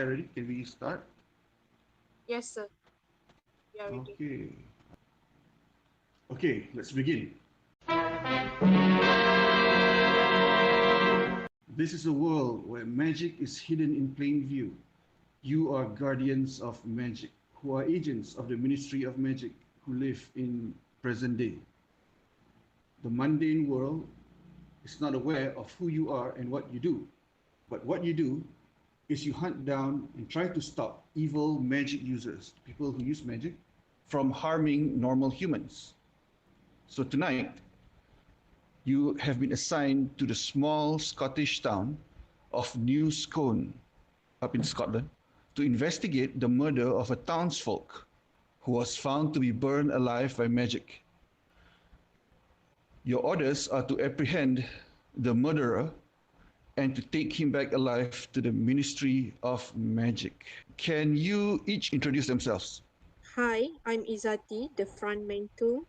Ready? Can we start? Yes, sir. We are ready. Okay. Okay, let's begin. This is a world where magic is hidden in plain view. You are guardians of magic, who are agents of the Ministry of Magic, who live in present day. The mundane world is not aware of who you are and what you do. But what you do is you hunt down and try to stop evil magic users, people who use magic, from harming normal humans. So tonight, you have been assigned to the small Scottish town of New Scone, up in Scotland, to investigate the murder of a townsfolk who was found to be burned alive by magic. Your orders are to apprehend the murderer and to take him back alive to the Ministry of Magic. Can you each introduce themselves? Hi, I'm Izati, the frontman too.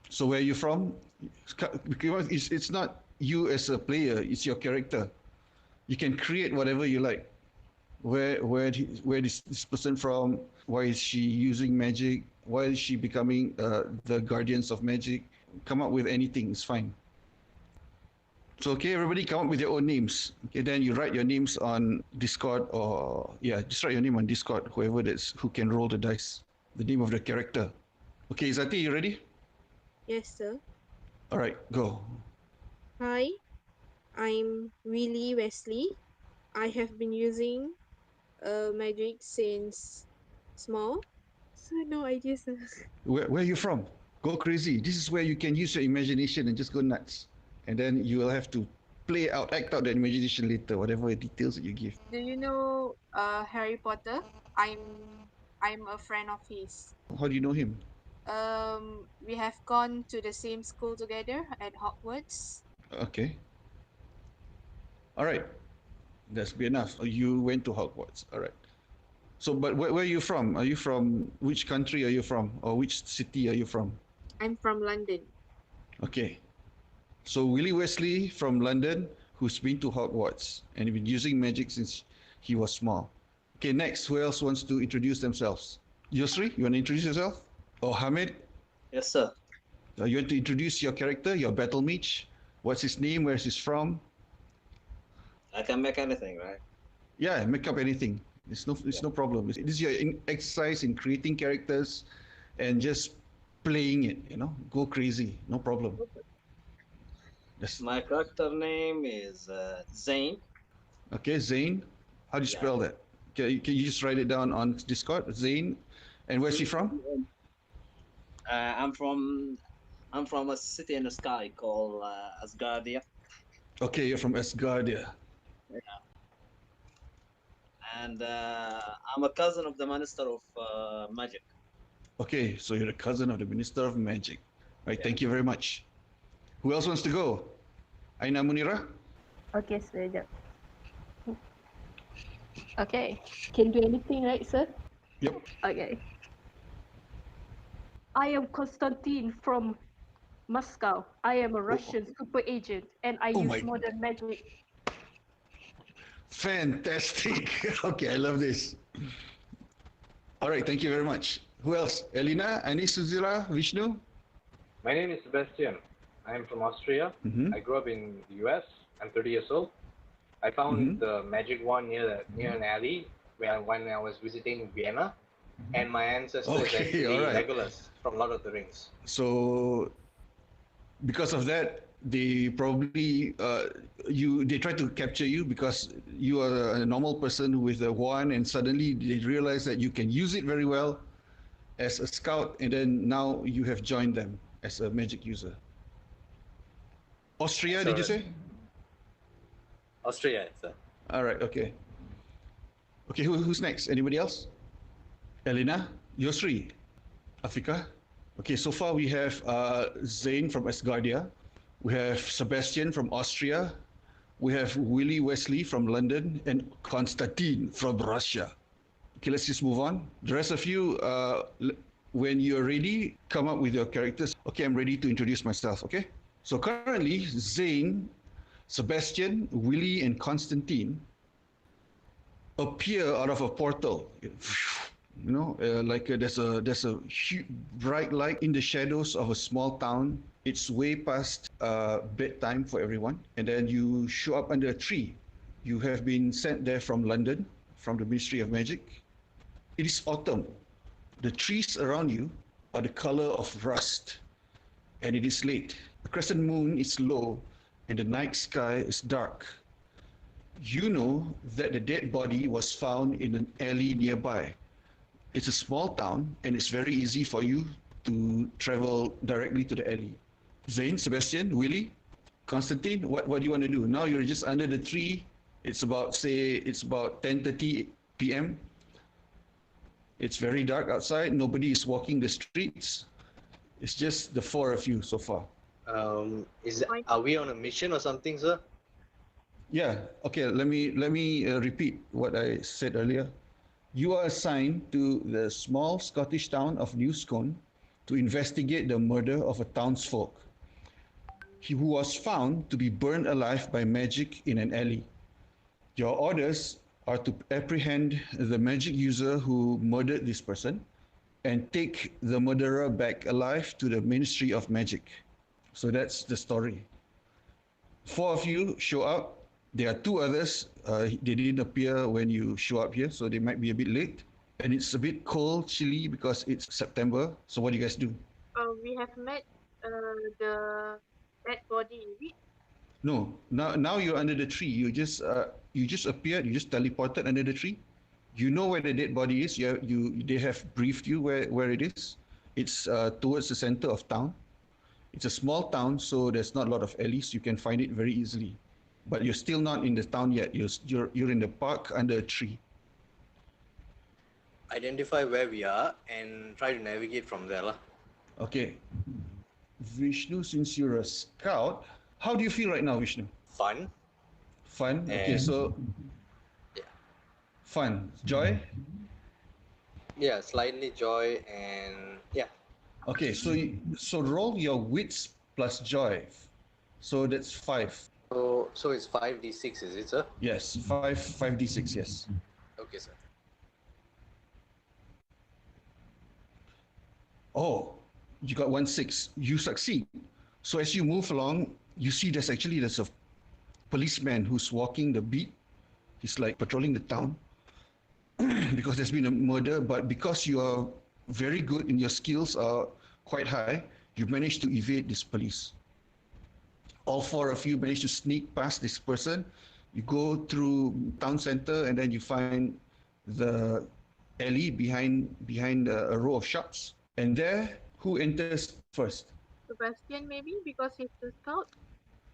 So where are you from? Because it's not you as a player, it's your character. You can create whatever you like. Where this person from? Why is she using magic? Why is she becoming the guardians of magic? Come up with anything, it's fine. So okay, everybody come up with your own names. Okay, then you write your names on Discord, or yeah, just write your name on Discord, who can roll the dice. The name of the character. Okay, Izati, you ready? Yes, sir. All right, go. Hi, I'm Willie Wesley. I have been using magic since small. So no idea, sir. Where are you from? Go crazy. This is where you can use your imagination and just go nuts. And then you will have to act out that imagination later, whatever details that you give. Do you know Harry Potter? I'm a friend of his. How do you know him? We have gone to the same school together at Hogwarts. Okay. All right. That's be enough. You went to Hogwarts. All right. So, but where are you from? Are you from which country are you from, or which city are you from? I'm from London. Okay. So Willie Wesley from London, who's been to Hogwarts and been using magic since he was small. Okay, next, who else wants to introduce themselves? Yusri, you want to introduce yourself? Or Hamid, Yes, sir. you want to introduce your character, your battle mage? What's his name? Where's he's from? I can make anything, right? Yeah, make up anything. It's no problem. This is your exercise in creating characters and just playing it. Go crazy. No problem. That's, My character name is ZANE. okay, Zane. How do you Yeah. spell that? Can you just write it down on Discord? Zane. And where's he from? I'm from a city in the sky called Asgardia, Okay, you're from Asgardia. and I'm a cousin of the Minister of Magic. Okay, so you're a cousin of the Minister of Magic. Right, Yeah. thank you very much. Who else wants to go? Aina Munira? Okay, sir. Jap. Okay. Can do anything, right, sir? Yep. Okay. I am Konstantin from Moscow. I am a Russian super agent and I Oh use my- modern magic. Fantastic. Okay, I love this. All right, thank you very much. Who else? Elina, Ani, Suzira, Vishnu? My name is Sebastian. I am from Austria. Mhm. I grew up in the US. I'm 30 years old. I found the magic wand near an alley when I was visiting Vienna, and my ancestor is Okay, actually all right. Legolas from Lord of the Rings. So, because of that, they probably they try to capture you because you are a normal person with a wand, and suddenly they realize that you can use it very well as a scout, and then now you have joined them as a magic user. Austria, did you say? Austria, sir. All right, okay. Okay, who's next? Anybody else? Elena, Yosri, Afika. Okay, so far we have Zane from Asgardia. We have Sebastian from Austria. We have Willie Wesley from London and Constantine from Russia. Okay, let's just move on. The rest of you, when you're ready, come up with your characters. Okay, I'm ready to introduce myself, okay? So currently, Zane, Sebastian, Willie, and Constantine appear out of a portal. You know, there's a huge bright light in the shadows of a small town. It's way past bedtime for everyone, and then you show up under a tree. You have been sent there from London, from the Ministry of Magic. It is autumn. The trees around you are the color of rust, and it is late. The crescent moon is low, and the night sky is dark. You know that the dead body was found in an alley nearby. It's a small town, and it's very easy for you to travel directly to the alley. Zane, Sebastian, Willie, Constantine, what do you want to do? Now you're just under the tree. It's about 10:30 p.m. It's very dark outside. Nobody is walking the streets. It's just the four of you so far. Are we on a mission or something, sir? Yeah. Okay. Let me repeat what I said earlier. You are assigned to the small Scottish town of New Scone to investigate the murder of a townsfolk. He who was found to be burned alive by magic in an alley. Your orders are to apprehend the magic user who murdered this person and take the murderer back alive to the Ministry of Magic. So that's the story. Four of you show up. There are two others. They didn't appear when you show up here, so they might be a bit late. And it's a bit cold, chilly, because it's September. So what do you guys do? We have met the dead body, is it? No, now you're under the tree. You just appeared. You just teleported under the tree. You know where the dead body is. They have briefed you where it is. It's towards the center of town. It's a small town, so there's not a lot of alleys. You can find it very easily. But you're still not in the town yet. You're in the park under a tree. Identify where we are and try to navigate from there, lah. Okay. Vishnu, since you're a scout, how do you feel right now, Vishnu? Fun. Fun. Okay, so Yeah. fun. Joy? Yeah, slightly joy and yeah. Okay, so roll your wits plus joy. So that's 5. So it's 5d6, is it, sir? Yes, 5d6, yes. Okay, sir. Oh, you got 1/6. You succeed. So as you move along, you see there's a policeman who's walking the beat. He's like patrolling the town because there's been a murder, but because you are very good and your skills are quite high, you managed to evade this police. All four of you managed to sneak past this person. You go through town center and then you find the alley behind a row of shops. And there, who enters first? Sebastian, maybe, because he's the scout.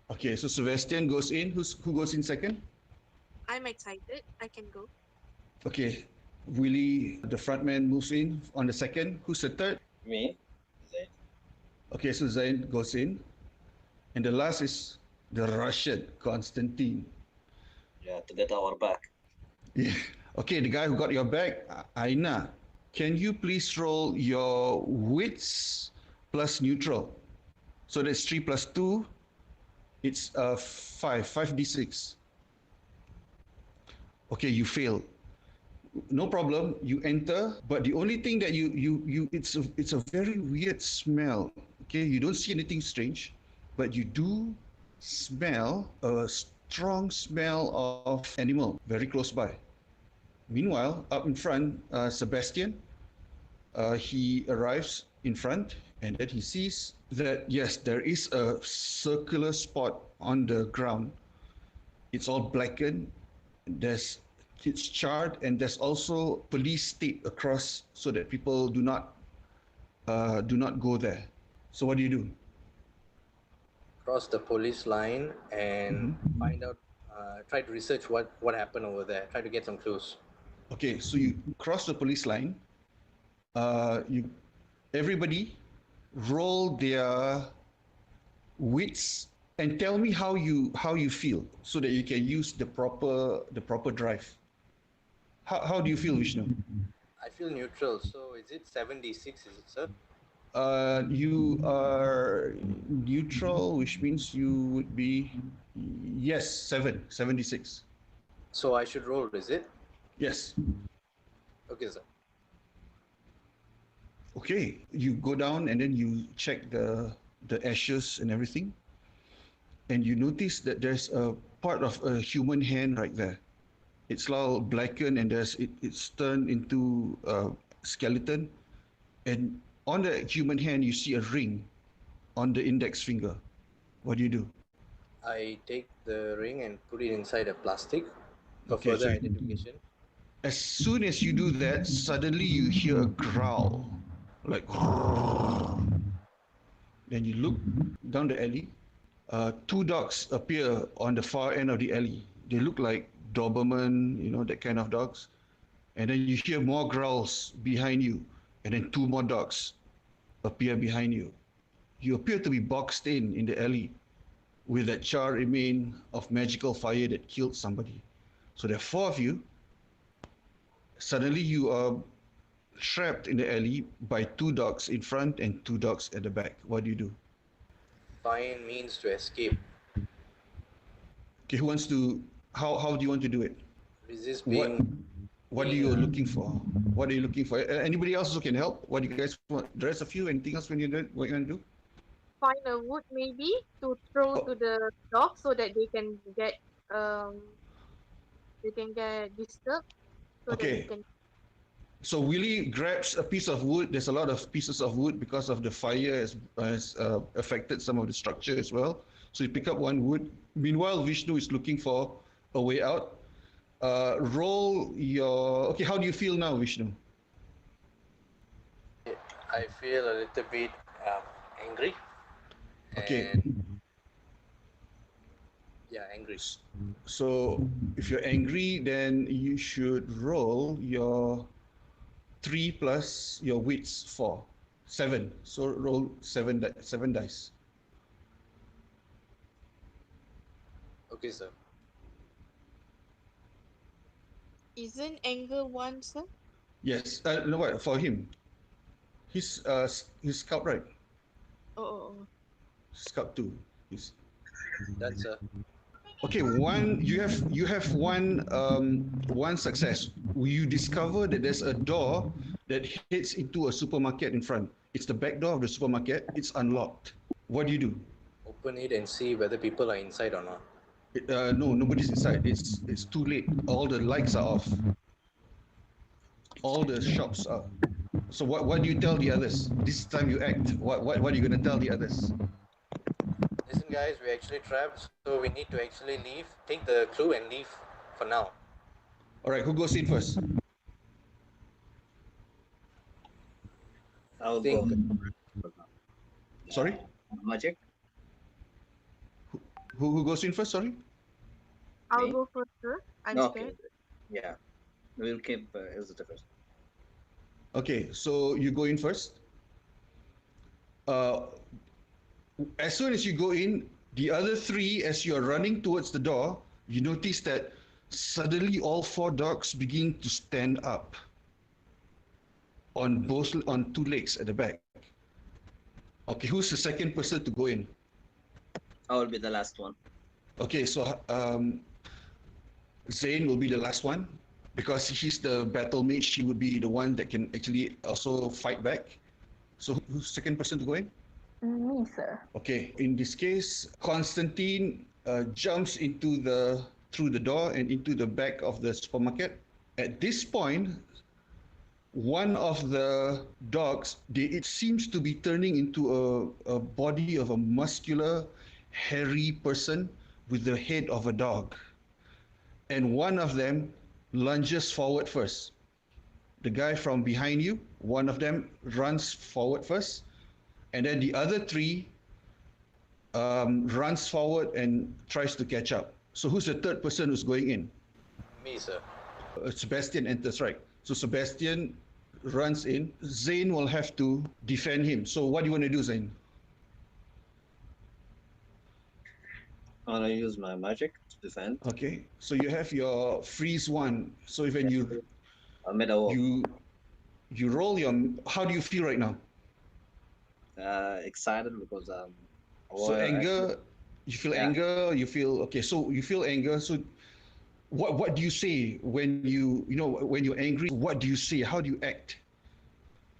Okay, so Sebastian goes in. Who goes in second? I'm excited. I can go. Okay, Willie, the frontman, moves in on the second. Who's the third? Me? Zane? Okay, so Zain goes in. And the last is the Russian, Constantine. Yeah, to get our back. Yeah. Okay, the guy who got your back, Aina. Can you please roll your wits plus neutral? So that's 3 plus 2. It's 5d6. Okay, you fail. No problem. You enter, but the only thing that it's a very weird smell. Okay, you don't see anything strange, but you do smell a strong smell of animal very close by. Meanwhile, up in front, Sebastian, he arrives in front and then he sees that, yes, there is a circular spot on the ground. It's all blackened. It's charred, and there's also police tape across so that people do not go there. So what do you do? Cross the police line and find out, try to research what happened over there. Try to get some clues. Okay, so you cross the police line. Everybody roll their wits and tell me how you feel so that you can use the proper drive. How do you feel, Vishnu? I feel neutral. So is it 7d6? Is it, sir? You are neutral, which means you would be, yes, 76. So I should roll, is it? Yes. Okay, sir. Okay. You go down and then you check the ashes and everything, and you notice that there's a part of a human hand right there. It's all blackened and it's turned into a skeleton. And on the human hand, you see a ring on the index finger. What do? I take the ring and put it inside a plastic for Okay, further so identification. as soon as you do that, suddenly you hear a growl, like. Then you look down the alley. Two dogs appear on the far end of the alley. They look like Doberman, that kind of dogs. And then you hear more growls behind you, and then two more dogs appear behind you. You appear to be boxed in the alley with that char remain of magical fire that killed somebody. So there are four of you. Suddenly you are trapped in the alley by two dogs in front and two dogs at the back. What do? Find means to escape. Okay, who wants to? How do you want to do it? Resist What being. What are you looking for? What are you looking for? Anybody else who can help? What do you guys want? The rest of you, anything else when you do? What you want to do? Find a wood maybe to throw Oh. to the dog so that they can get disturbed so that they Okay. can. So Willie grabs a piece of wood. There's a lot of pieces of wood because of the fire has affected some of the structure as well. So you pick up one wood. Meanwhile, Vishnu is looking for a way out. Roll your. Okay, how do you feel now, Vishnu? I feel a little bit angry. Okay. Yeah, angry. So if you're angry, then you should roll your 3 plus your wits 4. 7. So roll 7 dice. Okay, sir. Isn't anger one, sir? Yes. No, what for him? He's scout, right? Oh. Scout 2. He's That's okay. You have one success. You discover that there's a door that heads into a supermarket in front. It's the back door of the supermarket. It's unlocked. What do? open it and see whether people are inside or not. No, nobody's inside. It's too late. All the lights are off. All the shops are. So what do you tell the others? This time you act. What are you gonna tell the others? Listen, guys, we're actually trapped, so we need to actually leave. Take the clue and leave for now. All right, who goes in first? I'll Think. go. Sorry, Magic. who goes in first? Sorry. I'll Me? go first, sir. I'm Okay. scared. Yeah. We'll keep Elizabeth first. Okay, so you go in first. As soon as you go in, the other three, as you're running towards the door, you notice that suddenly all four dogs begin to stand up on two legs at the back. Okay, who's the second person to go in? I will be the last one. Okay, so ZANE will be the last one because he's the battle mage. He would be the one that can actually also fight back. So who's the second person to go in? Me, sir. Okay, in this case, Constantine jumps through the door and into the back of the supermarket. At this point, one of the dogs, it seems to be turning into a body of a muscular, hairy person with the head of a dog. And one of them lunges forward first. The guy from behind you, one of them runs forward first, and then the other three runs forward and tries to catch up. So who's the third person who's going in? Me, sir. Sebastian enters, right? So Sebastian runs in. ZANE will have to defend him. So what do you want to do, ZANE? I'm gonna use my magic to defend. Okay, so you have your freeze one. So if when I made a wall. you roll your, how do you feel right now? Excited because So anger, you feel Yeah. anger, you feel, okay, so you feel anger. So what do you say when when you're angry? What do you say? How do you act?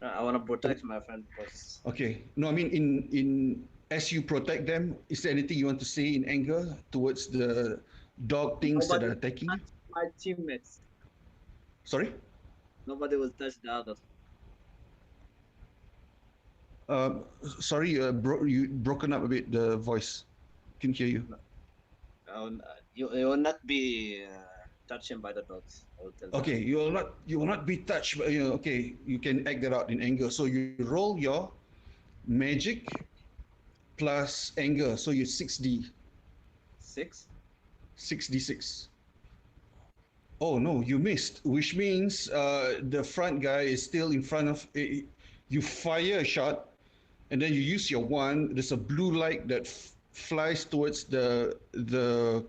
I want to protect my friend because Okay. No, I mean in as you protect them, is there anything you want to say in anger towards the dog things that are nobody attacking you? touched my teammates. Sorry? Nobody will touch the others. Um, sorry, you broken up a bit the voice. Can hear you. You will not be touched by the dogs. I will tell them. Okay, you will not be touched. But, okay, you can act that out in anger. So you roll your magic plus anger. So you're 6. 6d6. Oh no, you missed, which means the front guy is still in front of. You fire a shot, and then you use your wand. There's a blue light that flies towards the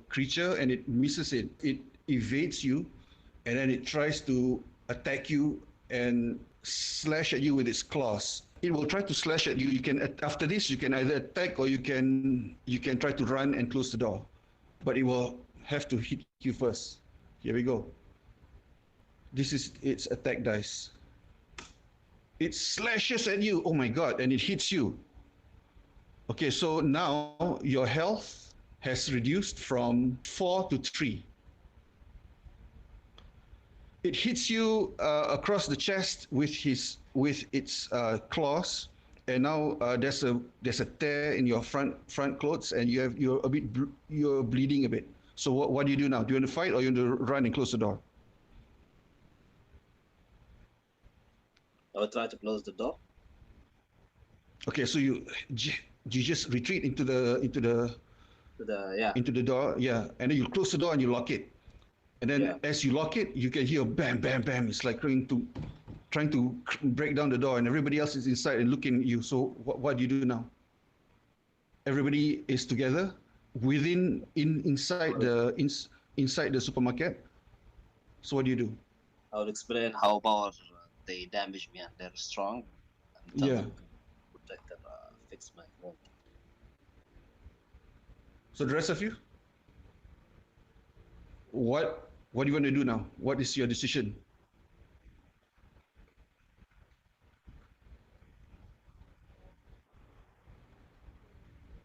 creature, and it misses it. It evades you, and then it tries to attack you and slash at you with its claws. It will try to slash at you. You can after this you can either attack or you can try to run and close the door, but it will have to hit you first. Here we go. This is its attack dice. It slashes at you. Oh my god! And it hits you. Okay, so now your health has reduced from 4 to 3. It hits you across the chest with its claws, and now there's a tear in your front clothes, and you're bleeding a bit. So what do you do now? Do you want to fight or you want to run and close the door? I will try to close the door. Okay, so you just retreat into the door, yeah, and then you close the door and you lock it. And then as you lock it, you can hear bam, bam, bam. It's like trying to break down the door, and everybody else is inside and looking at you. So what do you do now? Everybody is together inside the supermarket. So what do you do? I will explain how about they damage me and they're strong. And tell Yeah. them to protect and fix my wound. So the rest of you, what do you want to do now? What is your decision?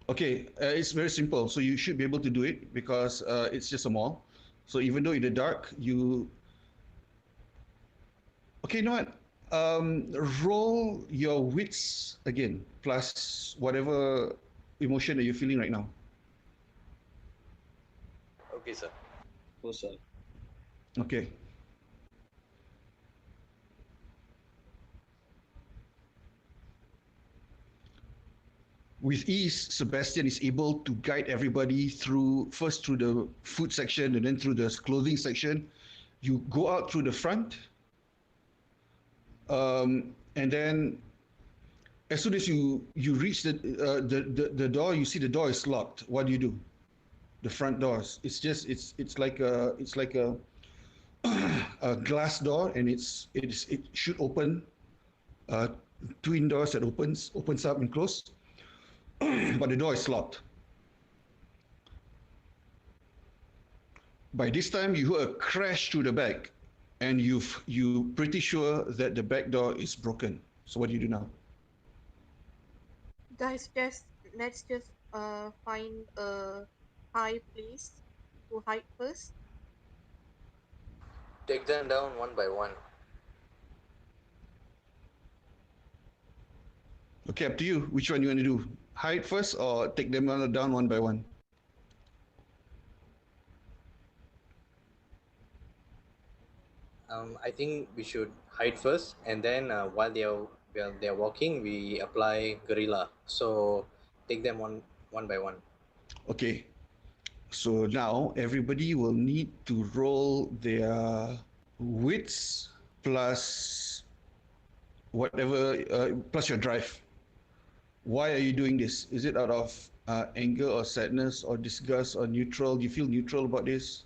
Okay, it's very simple. So you should be able to do it because it's just a mall. So even though in the dark, you... Okay, you know what? Roll your wits again, plus whatever emotion that you're feeling right now. Okay, sir. Oh, sorry. Okay. With ease, Sebastian is able to guide everybody first through the food section and then through the clothing section. You go out through the front, and then as soon as you reach the door, you see the door is locked. What do? The front doors. It's like a a glass door, and it should open. Twin doors that opens up and close. But the door is locked. By this time, you hear a crash through the back, and you're pretty sure that the back door is broken. So what do you do now? Guys, let's just find a high place to hide first. Take them down one by one. Okay, up to you. Which one you want to do? Hide first or take them down one by one? I think we should hide first, and then while they're walking, we apply guerrilla. So take them one by one. Okay. So now everybody will need to roll their wits plus whatever plus your drive. Why are you doing this? Is it out of anger or sadness or disgust or neutral? Do you feel neutral about this?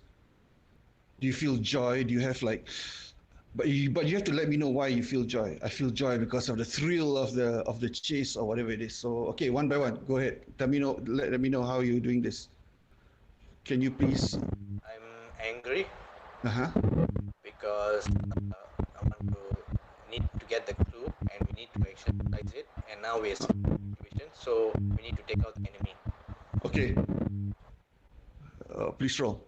Do you feel joy? Do you have like... But you have to let me know why you feel joy. I feel joy because of the thrill of the chase or whatever it is. So okay, one by one, go ahead. Let me know how you're doing this. Can you please? I'm angry Uh-huh. because I want to need to get the clue and we need to exercise it. And now we're stuck in a situation, so we need to take out the enemy. Okay. Please roll.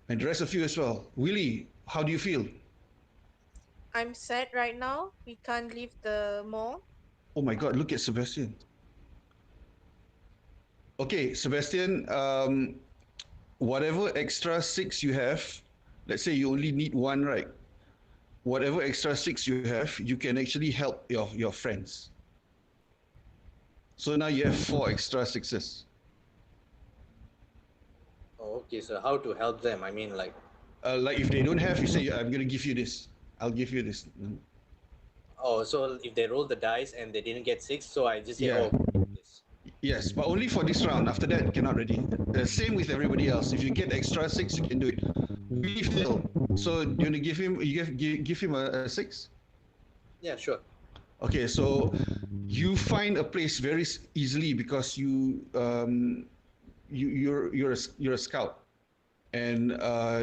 And the rest of you as well. Willie, how do you feel? I'm sad right now. We can't leave the mall. Oh my God, look at Sebastian. Okay, Sebastian, whatever extra 6 you have, let's say you only need 1, right? Whatever extra 6 you have, you can actually help your friends. So now you have 4 extra 6s. Oh, okay, so how to help them? I mean, like If they don't have, you say, I'm going to give you this. I'll give you this. oh, so if they roll the dice and they didn't get 6, so I just say, Yeah. oh, this. Yes, but only for this round. After that, cannot already. Same with everybody else. If you get extra 6, you can do it. We fail. So you want to give him? Give him a 6. Yeah, sure. Okay, so you find a place very easily because you're a scout, and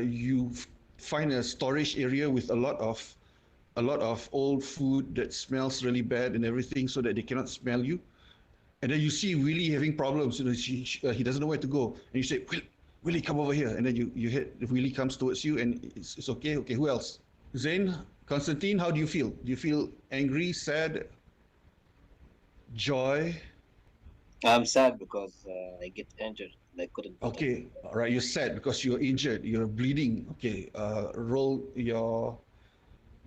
you find a storage area with a lot of old food that smells really bad and everything, so that they cannot smell you. And then you see Willie having problems. You know, he doesn't know where to go, and you say, Willie, come over here. And then you hit. Willie comes towards you, and it's okay. Okay, who else? Zane, Constantine, how do you feel? Do you feel angry, sad, joy? I'm sad because I get injured. I couldn't. Okay, all right. You're sad because you're injured. You're bleeding. Okay, roll your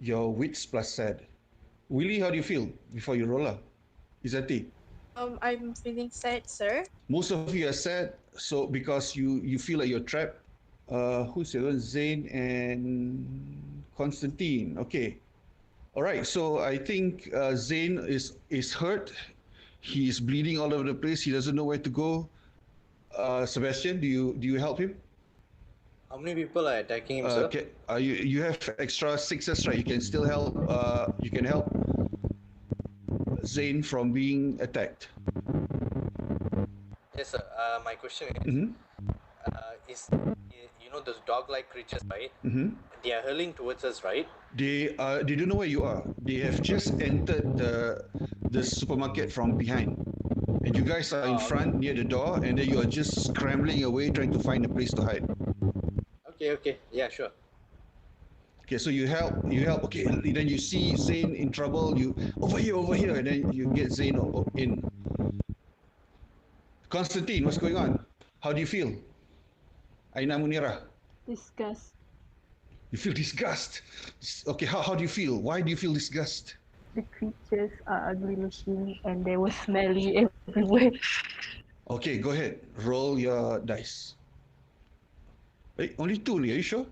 wits plus sad. Willie, how do you feel before you roll? Izati? I'm feeling sad, sir. Most of you are sad, so because you feel like you're trapped. Who's the other? Zane and Constantine. Okay, all right. So I think Zane is hurt. He is bleeding all over the place. He doesn't know where to go. Sebastian, do you help him? How many people are attacking him, sir? You have extra 6s, right? You can still help. You can help Zane from being attacked. Yes, sir. My question is, Mm-hmm. is you know those dog-like creatures, right? Mm-hmm. They are hurling towards us, right? They don't know where you are. They have just entered the supermarket from behind, and you guys are in front near the door, and then you are just scrambling away trying to find a place to hide. Okay. Yeah, sure. Okay, so you help. Okay, then you see Zane in trouble. You over here, and then you get Zane in. Constantine, what's going on? How do you feel? Aina Munira? Disgust. You feel disgust. Okay, how do you feel? Why do you feel disgust? The creatures are ugly looking and they were smelly everywhere. Okay, go ahead. Roll your dice. Hey, only 2 only, are you sure?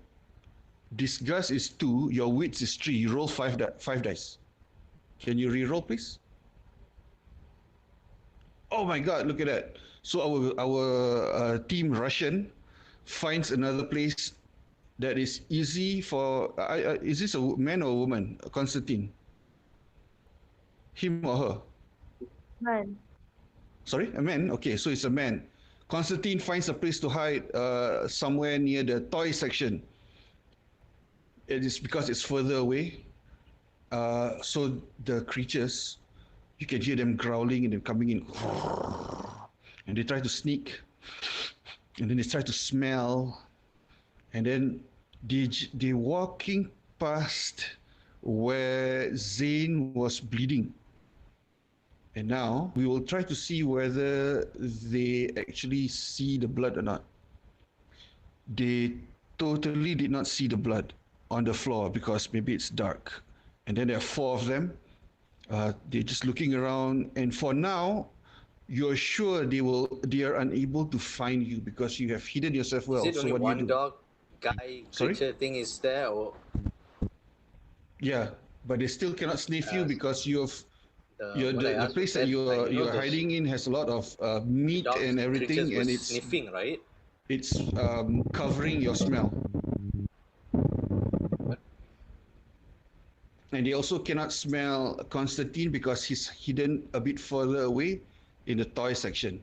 Disgust is 2, your wits is 3. You roll 5 dice. Can you re-roll, please? Oh my God, look at that. So our team Russian finds another place that is easy for... is this a man or a woman? Constantine? Him or her? Man. Sorry, a man? Okay, so it's a man. Constantine finds a place to hide somewhere near the toy section. It is because it's further away. So the creatures, you can hear them growling and them coming in. And they try to sneak. And then they try to smell. And then they walking past where Zane was bleeding. And now we will try to see whether they actually see the blood or not. They totally did not see the blood on the floor because maybe it's dark. And then there are 4 of them. They're just looking around, and for now, you're sure they are unable to find you because you have hidden yourself well. Is it So only what do you one do? dog guy creature thing is there, or Yeah, but they still cannot sniff you because you have the place that you're hiding in has a lot of meat and everything, and it's sniffing, right? It's covering your smell. And they also cannot smell Constantine because he's hidden a bit further away in the toy section.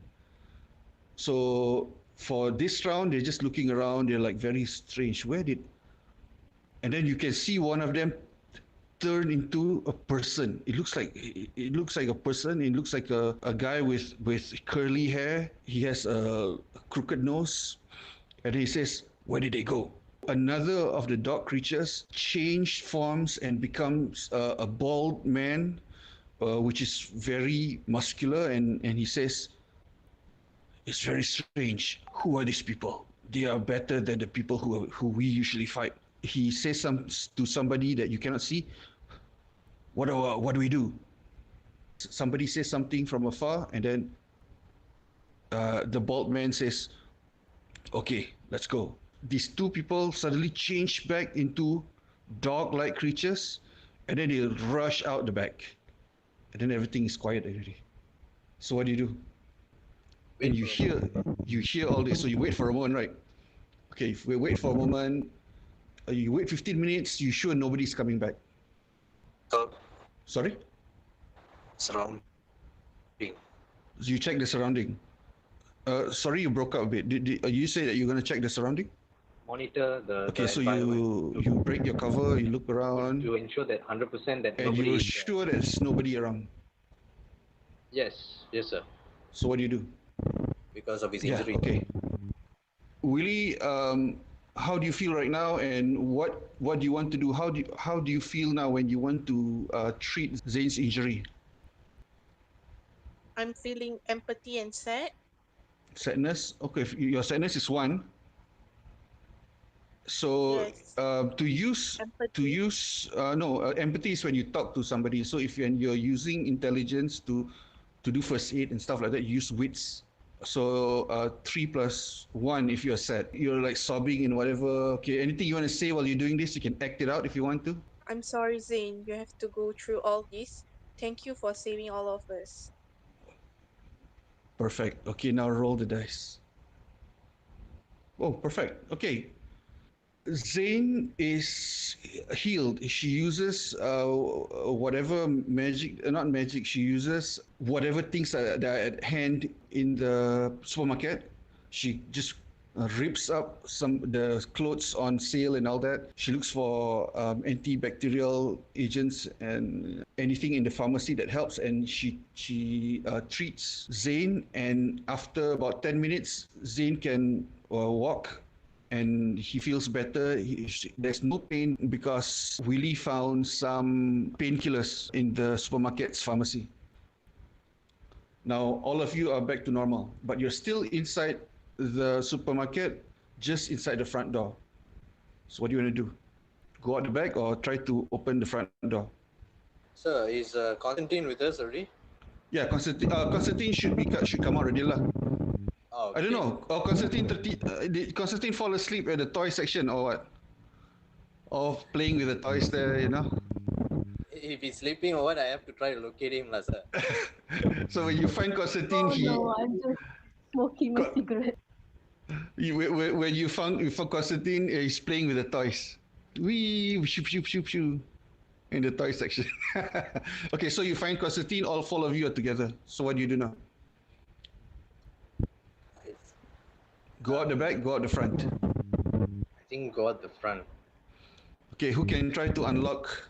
So For this round, they're just looking around. They're like very strange. And then you can see one of them turn into a person. It looks like a person. It looks like a guy with curly hair. He has a crooked nose, and he says, "Where did they go?" Another of the dog creatures changed forms and becomes a bald man, which is very muscular, and he says, "It's very strange. Who are these people? They are better than the people who we usually fight." He says to somebody that you cannot see, what do we do? Somebody says something from afar, and then the bald man says, "Okay, let's go." These two people suddenly change back into dog-like creatures, and then they rush out the back, and then everything is quiet already. So what do you do? And you hear all this, so you wait for a moment, right? Okay, if we wait for a moment, you wait 15 minutes, you sure nobody's coming back? Sorry? Surrounding. You check the surrounding. Sorry, you broke up a bit. You say that you're going to check the surrounding? Monitor the Okay, so environment you break your cover, you look around, to ensure that 100% that and nobody you're is sure there's nobody around. Yes, sir. So what do you do? Because of his Yeah, injury. okay. Willie, how do you feel right now, and what do you want to do? How do you feel now when you want to treat Zane's injury? I'm feeling empathy and sad. Sadness. Okay, if your sadness is 1. So Yes. empathy is when you talk to somebody. So if you're using intelligence to do first aid and stuff like that, you use wits. So 3 + 1 if you're sad. You're like sobbing and whatever. Okay, anything you want to say while you're doing this, you can act it out if you want to. I'm sorry, Zane. You have to go through all this. Thank you for saving all of us. Perfect. Okay, now roll the dice. Oh, perfect. Okay. Zane is healed. She uses whatever magic, not magic, she uses whatever things that are at hand in the supermarket. She just rips up the clothes on sale and all that. She looks for antibacterial agents and anything in the pharmacy that helps, and she treats Zane, and after about 10 minutes, Zane can walk and he feels better. There's no pain because Willie found some painkillers in the supermarket's pharmacy. Now all of you are back to normal, but you're still inside the supermarket, just inside the front door. So what do you want to do? Go out the back or try to open the front door? Sir, is Constantine with us already? Yeah, Constantine should come out already lah. Oh, I don't know. Or did Constantine fall asleep at the toy section or what? Or playing with the toys there, you know? If he's sleeping or what, I have to try to locate him, lah, sir. So when you find Constantine, No, I'm just smoking my cigarette. when you found Constantine, he's playing with the toys. Wee, shoop, shoop, shoop, shoop, in the toy section. Okay, so you find Constantine, all 4 of you are together. So what do you do now? Go out the back, go out the front. I think go out the front. Okay, who can try to unlock?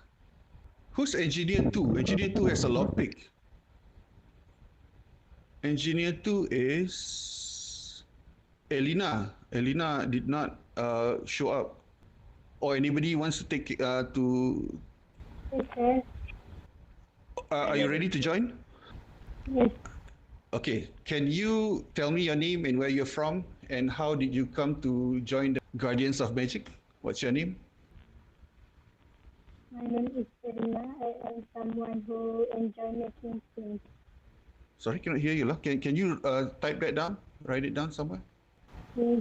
Who's Engineer 2? Engineer 2 has a lockpick. Engineer 2 is Elena. Elena did not show up. Or anybody wants to take to... Okay. Are you ready to join? Yes. Okay, can you tell me your name and where you're from, and how did you come to join the Guardians of Magic? What's your name? My name is Serena. I am someone who enjoy making things. Sorry, cannot hear you. Can you type that down? Write it down somewhere? Yes.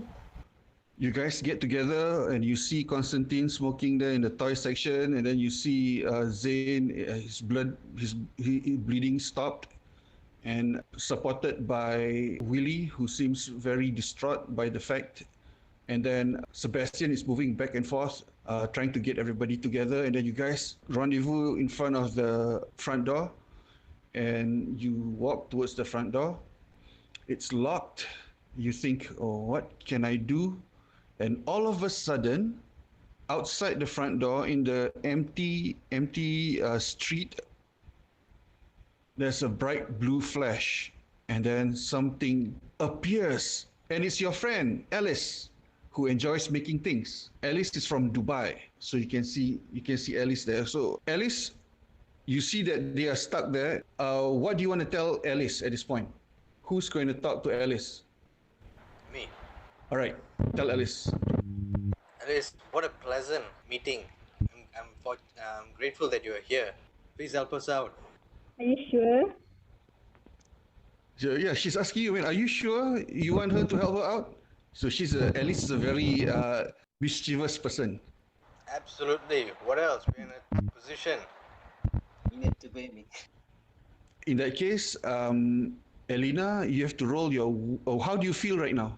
You guys get together and you see Constantine smoking there in the toy section, and then you see Zane, his bleeding stopped, and supported by Willie, who seems very distraught by the fact. And then Sebastian is moving back and forth, trying to get everybody together. And then you guys rendezvous in front of the front door, and you walk towards the front door. It's locked. You think, oh, what can I do? And all of a sudden, outside the front door in the empty street, there's a bright blue flash, and then something appears, and it's your friend Alice, who enjoys making things. Alice is from Dubai, so you can see Alice there. So Alice, you see that they are stuck there. What do you want to tell Alice at this point? Who's going to talk to Alice? Me. All right, tell Alice. Alice, what a pleasant meeting. I'm grateful that you are here. Please help us out. Are you sure? So, yeah, she's asking you, are you sure you want her to help her out? So Alice is a very mischievous person. Absolutely. What else? We're in a position. You need to pay me. In that case, Elena, you have to roll your... Oh, how do you feel right now?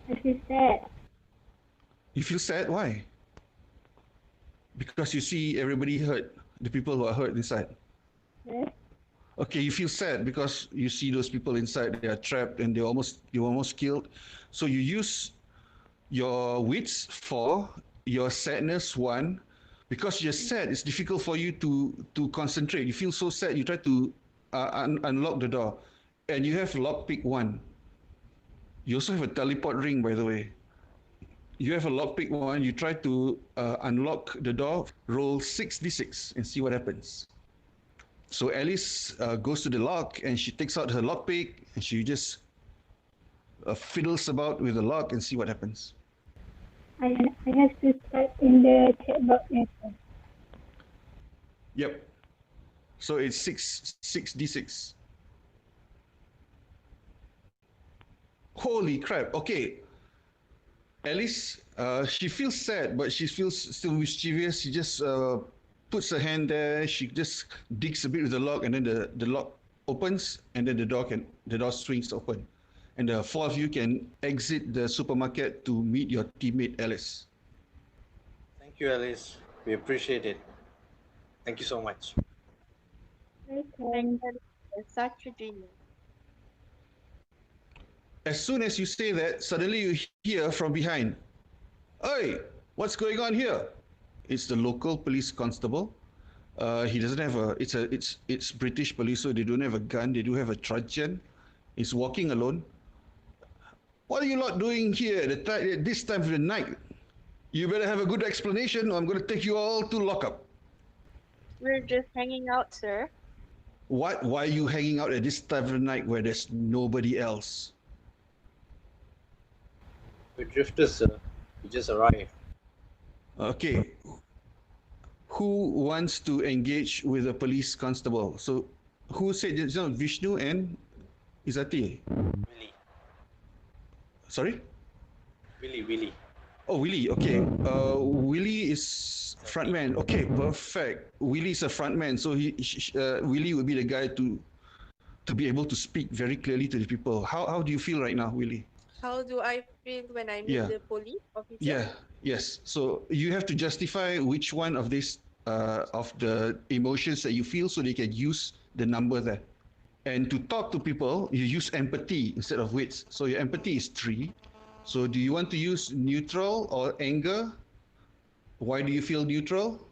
I feel sad. You feel sad? Why? Because you see everybody hurt, the people who are hurt inside. Yes. Okay, you feel sad because you see those people inside, they are trapped and you're almost killed. So you use your wits for your sadness one. Because you're sad, it's difficult for you to concentrate. You feel so sad, you try to unlock the door. And you have lockpick 1. You also have a teleport ring, by the way. You have a lockpick 1, you try to unlock the door, roll 6d6 and see what happens. So Alice goes to the lock and she takes out her lockpick and she just fiddles about with the lock and see what happens. I have to type in the chat box answer. Yep. So it's 6d6. Holy crap. Okay. Alice, she feels sad, but she feels still mischievous. She just puts her hand there. She just digs a bit with the lock, and then the lock opens, and then the door swings open. And the 4 of you can exit the supermarket to meet your teammate Alice. Thank you, Alice. We appreciate it. Thank you so much. Okay. Such a genius. As soon as you say that, suddenly you hear from behind, "Hey, what's going on here?" It's the local police constable. He doesn't have it's British police, so they don't have a gun. They do have a truncheon. He's walking alone. "What are you lot doing here at this time of the night? You better have a good explanation, or I'm going to take you all to lockup." We're just hanging out, sir. Why are you hanging out at this time of the night where there's nobody else? We're drifters, sir. We just arrived. Okay. Who wants to engage with a police constable? So, who said it's not Vishnu and Izati? Willie. Sorry? Willie. Oh, Willie. Okay. Willie is frontman. Okay, perfect. Willie is a frontman, so Willie would be the guy to be able to speak very clearly to the people. How do you feel right now, Willie? How do I feel when I meet Yeah. the police officer? Yeah. Yes. So you have to justify which one of these of the emotions that you feel, so they can use the number there. And to talk to people, you use empathy instead of wits. So your empathy is 3. So do you want to use neutral or anger? Why do you feel neutral?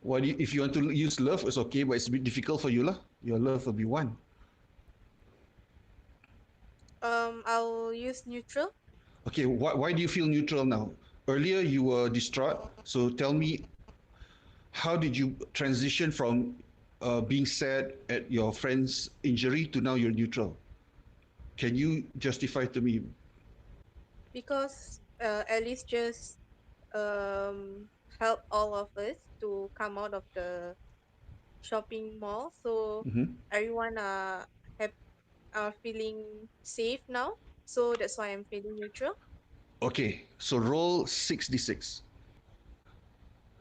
If you want to use love, it's okay, but it's a bit difficult for you lah. Your love will be 1. I'll use neutral. Okay, why do you feel neutral now? Earlier you were distraught, so tell me, how did you transition from being sad at your friend's injury to now you're neutral? Can you justify to me? Because Alice just helped all of us to come out of the shopping mall, so everyone are feeling safe now. So that's why I'm feeling neutral. Okay, so roll 6d6.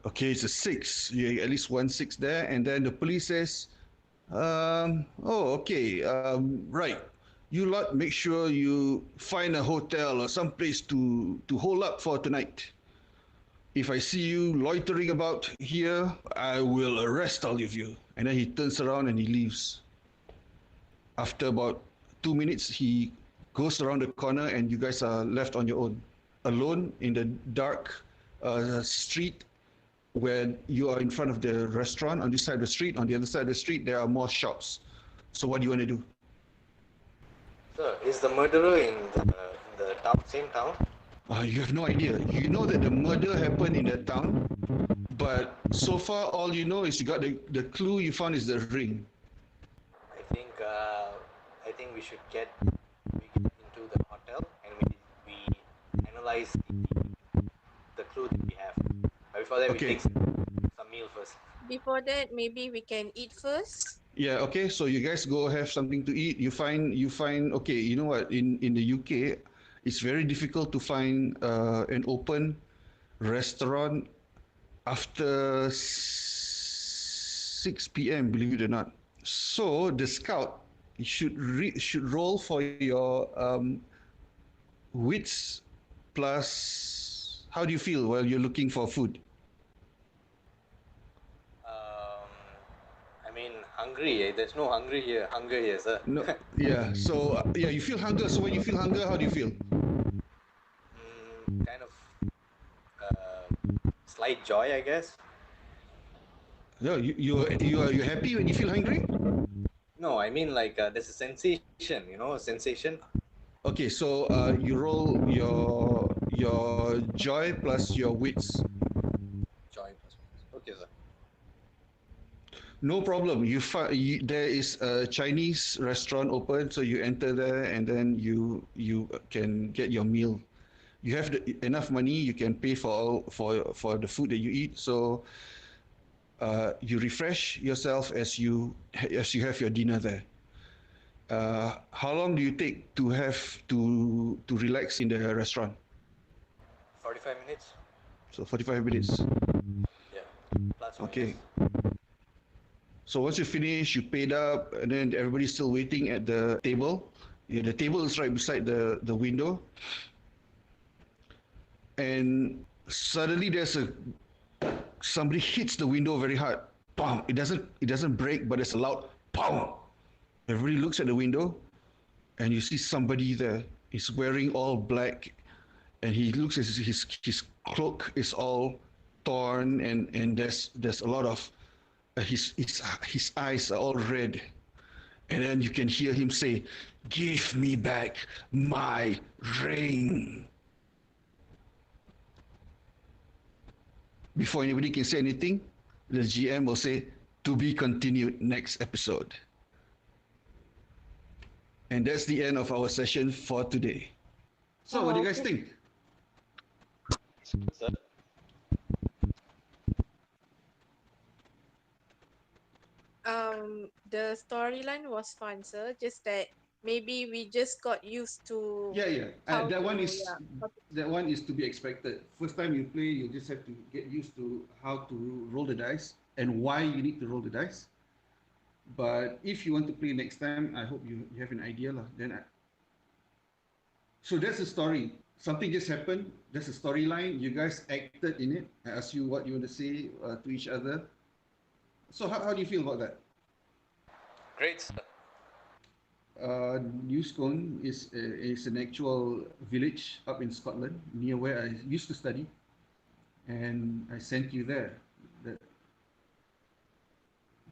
Okay, it's a 6. You get at least 1 6 there, and then the police says, right. You lot make sure you find a hotel or some place to hole up for tonight. If I see you loitering about here, I will arrest all of you. And then he turns around and he leaves. After about 2 minutes, he goes around the corner and you guys are left on your own, alone in the dark street where you are in front of the restaurant on this side of the street. On the other side of the street, there are more shops. So what do you want to do? Sir, is the murderer in the town, same town? You have no idea. You know that the murder happened in that town, but so far all you know is you got the clue you found is the ring. I think we should get into the hotel and we analyze the clue that we have. But before that, we take some meal first. Before that, maybe we can eat first. Yeah, okay. So you guys go have something to eat. You find okay, you know what? In the UK, it's very difficult to find an open restaurant after 6 p.m., believe it or not. So the scout should roll for your wits plus. How do you feel while you're looking for food? I mean, hungry. There's no hunger here, sir. No, yeah. So yeah, you feel hunger. So when you feel hunger, how do you feel? Kind of slight joy, I guess. No, you're happy when you feel hungry? No, I mean like there's a sensation, a sensation. Okay, so you roll your joy plus your wits. Joy plus wits. Okay, sir. No problem. There is a Chinese restaurant open, so you enter there and then you can get your meal. You have enough money, you can pay for the food that you eat. So you refresh yourself as you have your dinner there. How long do you take to relax in the restaurant? 45 minutes. So 45 minutes. Yeah. Plus Okay. So once you finish, you paid up, and then everybody's still waiting at the table. Yeah, the table is right beside the window. And suddenly somebody hits the window very hard. Bam! It doesn't break, but it's a loud bam. Everybody looks at the window, and you see somebody there. He's wearing all black, and he looks as his cloak is all torn, and there's a lot of his eyes are all red, and then you can hear him say, "Give me back my ring." Before anybody can say anything, the GM will say, "To be continued next episode." And that's the end of our session for today. So what do you guys think? Sir? The storyline was fun, sir. Just that maybe we just got used to. Yeah. That one is to be expected. First time you play, you just have to get used to how to roll the dice and why you need to roll the dice. But if you want to play next time, I hope you have an idea lah. So that's the story. Something just happened. There's a storyline. You guys acted in it. I asked you what you want to say to each other. So how do you feel about that? Great, sir. Newscone is an actual village up in Scotland, near where I used to study, and I sent you there.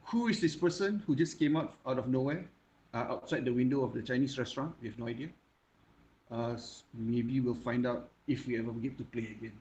Who is this person who just came out of nowhere, outside the window of the Chinese restaurant? We have no idea. Maybe we'll find out if we ever get to play again.